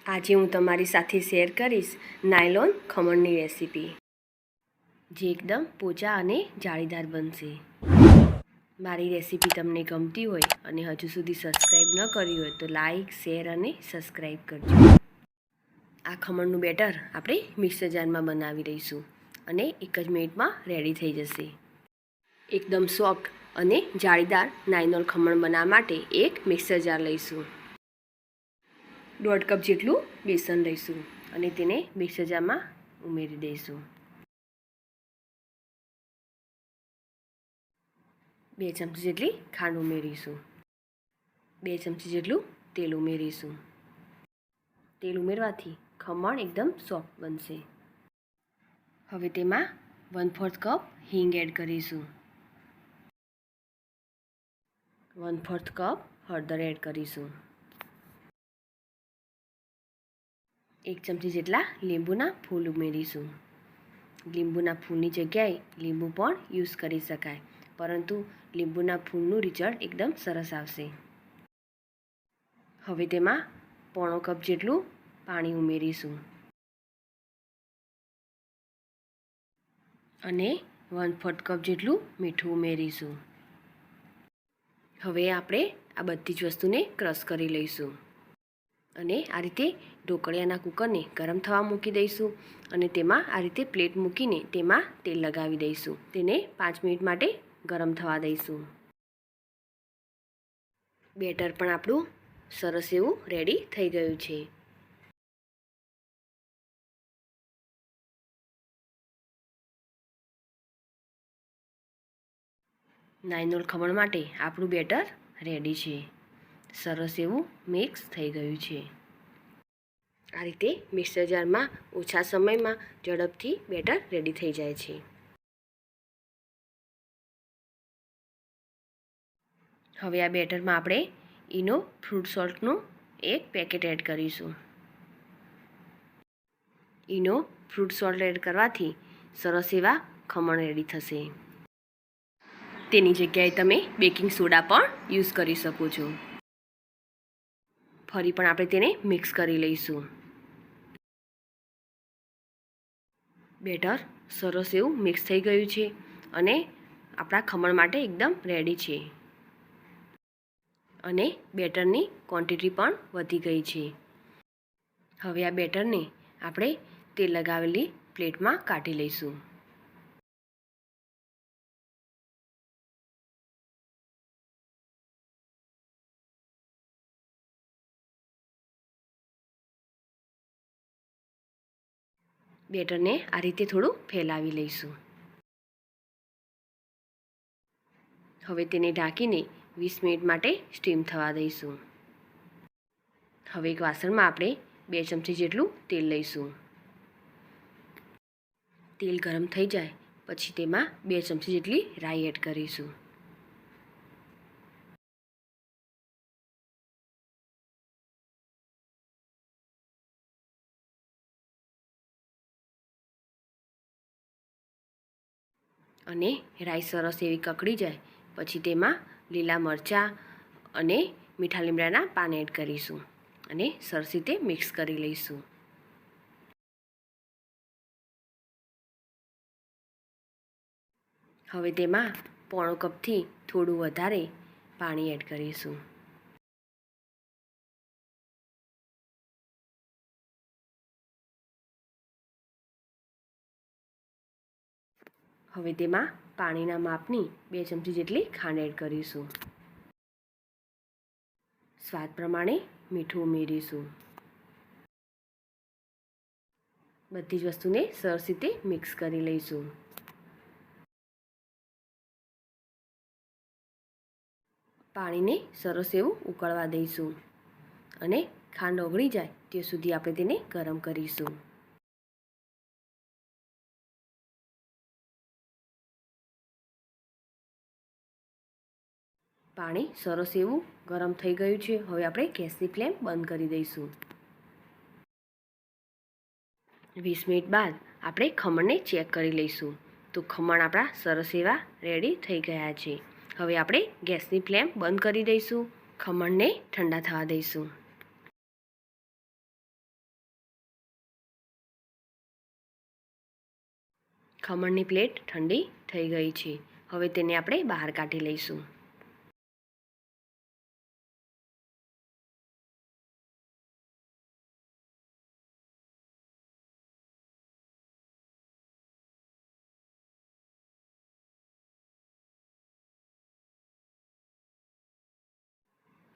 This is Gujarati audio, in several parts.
આજે હું તમારી સાથે શેર કરીશ નાયલોન ખમણની રેસીપી, જે એકદમ પોચા અને જાળીદાર બનશે. મારી રેસીપી તમને ગમતી હોય અને હજુ સુધી સબસ્ક્રાઈબ ન કરી હોય તો લાઈક, શેર અને સબસ્ક્રાઈબ કરજો. આ ખમણનું બેટર આપણે મિક્સર જારમાં બનાવી લઈશું અને એક જ મિનિટમાં રેડી થઈ જશે. એકદમ સોફ્ટ અને જાળીદાર નાયલોન ખમણ બનાવવા માટે એક મિક્સર જાર લઈશું. 1.5 કપ જેટલું બેસન લઈશું અને તેને મિક્સર જારમાં ઉમેરી દઈશું. 2 ચમચી જેટલી ખાંડ ઉમેરીશું. 2 ચમચી જેટલું તેલ ઉમેરીશું. તેલ ઉમેરવાથી ખમણ એકદમ સોફ્ટ બનશે. હવે તેમાં 1/4 કપ હિંગ એડ કરીશું. 1/4 કપ હળદર એડ કરીશું. 1 ચમચી જેટલા લીંબુના ફૂલ ઉમેરીશું. લીંબુના ફૂલની જગ્યાએ લીંબુ પણ યુઝ કરી શકાય, પરંતુ લીંબુના ફૂલનું રિઝલ્ટ એકદમ સરસ આવશે. હવે તેમાં 1/4 કપ જેટલું પાણી ઉમેરીશું અને 1/4 કપ જેટલું મીઠું ઉમેરીશું. હવે આપણે આ બધી જ વસ્તુને ક્રશ કરી લઈશું અને આ રીતે ઢોકળિયાના કુકરને ગરમ થવા મૂકી દઈશું અને તેમાં આ રીતે પ્લેટ મૂકીને તેમાં તેલ લગાવી દઈશું. તેને 5 મિનિટ માટે ગરમ થવા દઈશું. બેટર પણ આપણું સરસ એવું રેડી થઈ ગયું છે. નાયલોન ખમણ માટે આપણું બેટર રેડી છે. સરસ એવું મિક્સ થઈ ગયું છે. આ રીતે મિક્સર જારમાં ઓછા સમયમાં ઝડપથી બેટર રેડી થઈ જાય છે. હવે આ બેટરમાં આપણે ઈનો ફ્રૂટ સોલ્ટનું એક પેકેટ એડ કરીશું. ઈનો ફ્રૂટ સોલ્ટ એડ કરવાથી સરસ એવા ખમણ રેડી થશે. તેની જગ્યાએ તમે બેકિંગ સોડા પણ યુઝ કરી શકો છો. ફરી પણ આપણે તેને મિક્સ કરી લઈશું. બેટર સરસ એવું મિક્સ થઈ ગયું છે અને આપણા ખમણ માટે એકદમ રેડી છે. અને બેટરની ક્વોન્ટિટી પણ વધી ગઈ છે. હવે આ બેટરને આપણે તેલ લગાવેલી પ્લેટમાં કાઢી લઈશું. બેટરને આ રીતે થોડું ફેલાવી લઈશું. હવે તેને ઢાંકીને 20 મિનિટ માટે સ્ટીમ થવા દઈશું. હવે એક વાસણમાં આપણે 2 ચમચી જેટલું તેલ લઈશું. તેલ ગરમ થઈ જાય પછી તેમાં 2 ચમચી જેટલી રાઈ એડ કરીશું. અને રાઈ સરસ એવી કકડી જાય પછી તેમાં લીલા મરચાં અને મીઠા લીમડાના પાન એડ કરીશું અને સરસ રીતે મિક્સ કરી લઈશું. હવે તેમાં 1/4 કપથી થોડું વધારે પાણી એડ કરીશું. હવે તેમાં પાણીના માપની 2 ચમચી જેટલી ખાંડ એડ કરીશું. સ્વાદ પ્રમાણે મીઠું ઉમેરીશું. બધી જ વસ્તુને સરસ રીતે મિક્સ કરી લઈશું. પાણીને સરસ એવું ઉકળવા દઈશું અને ખાંડ ઓગળી જાય ત્યાં સુધી આપણે તેને ગરમ કરીશું. પાણી સરસ એવું ગરમ થઈ ગયું છે. હવે આપણે ગેસની ફ્લેમ બંધ કરી દઈશું. 20 મિનિટ બાદ આપણે ખમણને ચેક કરી લઈશું. તો ખમણ આપણા સરસ એવા રેડી થઈ ગયા છે. હવે આપણે ગેસની ફ્લેમ બંધ કરી દઈશું. ખમણને ઠંડા થવા દઈશું. ખમણની પ્લેટ ઠંડી થઈ ગઈ છે. હવે તેને આપણે બહાર કાઢી લઈશું.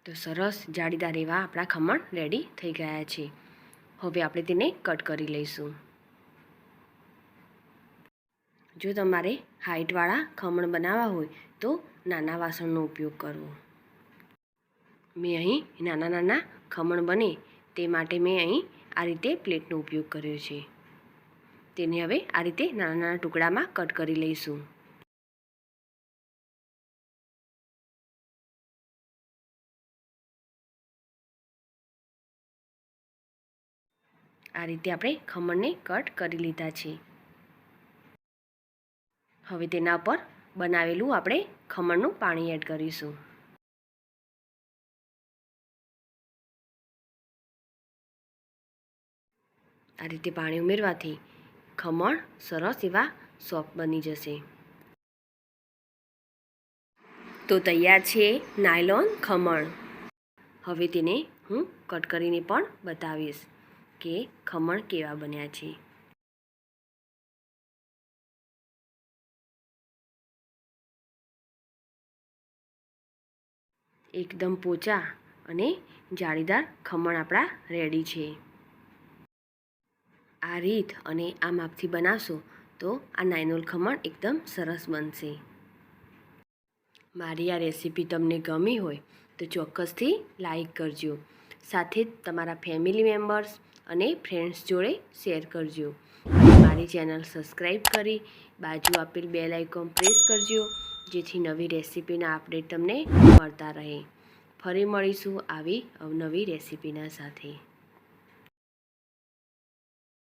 તો સરસ જાળીદાર એવા આપણા ખમણ રેડી થઈ ગયા છે. હવે આપણે તેને કટ કરી લઈશું. જો તમારે હાઈટવાળા ખમણ બનાવવા હોય તો નાના વાસણનો ઉપયોગ કરવો. મેં અહીં નાના નાના ખમણ બને તે માટે મેં અહીં આ રીતે પ્લેટનો ઉપયોગ કર્યો છે. તેને હવે આ રીતે નાના નાના ટુકડામાં કટ કરી લઈશું. આ રીતે આપણે ખમણને કટ કરી લીધા છે. હવે તેના પર બનાવેલું આપણે ખમણનું પાણી એડ કરીશું. આ રીતે પાણી ઉમેરવાથી ખમણ સરસ એવા સોફ્ટ બની જશે. તો તૈયાર છે નાયલોન ખમણ. હવે તેને હું કટ કરીને પણ બતાવીશ કે ખમણ કેવા બન્યા છે. એકદમ પોચા અને જાળીદાર ખમણ આપણા રેડી છે. આ રીત અને આ માપથી બનાવશો તો આ નાયલોન ખમણ એકદમ સરસ બનશે. મારી આ રેસીપી તમને ગમી હોય તો ચોક્કસથી લાઈક કરજો. સાથે જ તમારા ફેમિલી મેમ્બર્સ અને ફ્રેન્ડ્સ જોડે શેર કરજો. મારી ચેનલ સબસ્ક્રાઈબ કરી બાજુ આપેલ બેલ આઇકોન પ્રેસ કરજો, જેથી નવી રેસીપીના અપડેટ તમને મળતા રહે. ફરી મળીશું આવી અવનવી રેસીપીના સાથે.